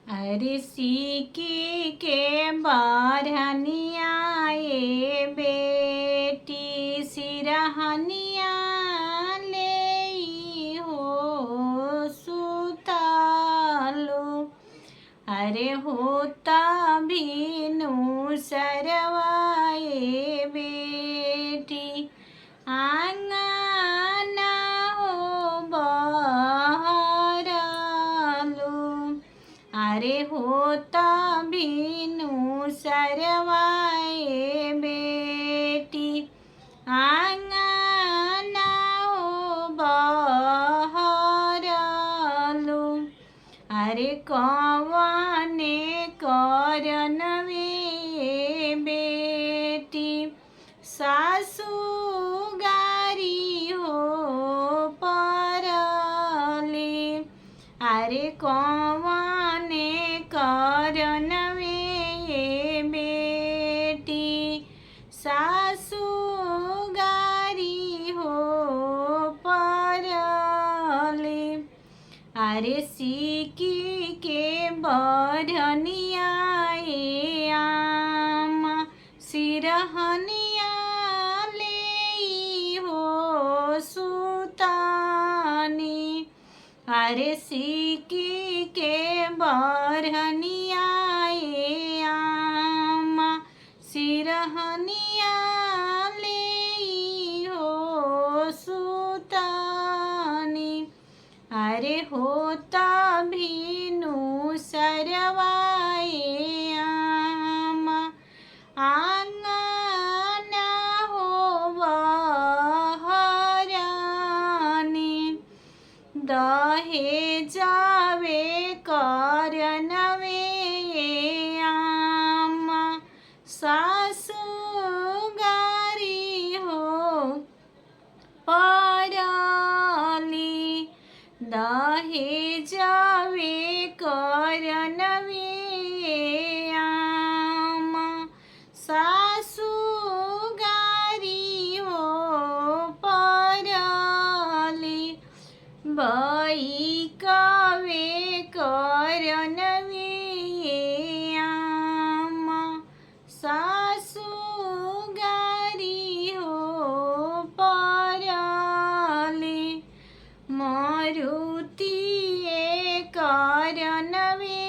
अरे सीकी के बरहनिया ये बेटी सिरहनिया ले हो सुतालो। अरे होता भीनु सरवाए बेटी आंगना हो बहरालो। अरे होता भीनु सरवाए बेटी आंगना हो बहरालो। अरे कौने करन वे बेटी सासू गारी हो परले। अरे कौने करन वे बेटी सासू गारी हो परले। अरे सीकी के बरहनिया ये आमा सिरहनिया ले हो सुतानी। अरे सीकी के बरहनिया ये आमा सिरहनिया ले हो सुतानी। अरे होता भीनु सरवाए आमा आंगना हो बहरानी। दहे जावे करन वे आमा सासू गारी हो परली। दहे जावे करन वे आमा सासू गारी हो परली। बई कवे करन वे आमा सासू गारी हो परली। मारुतिए करन वे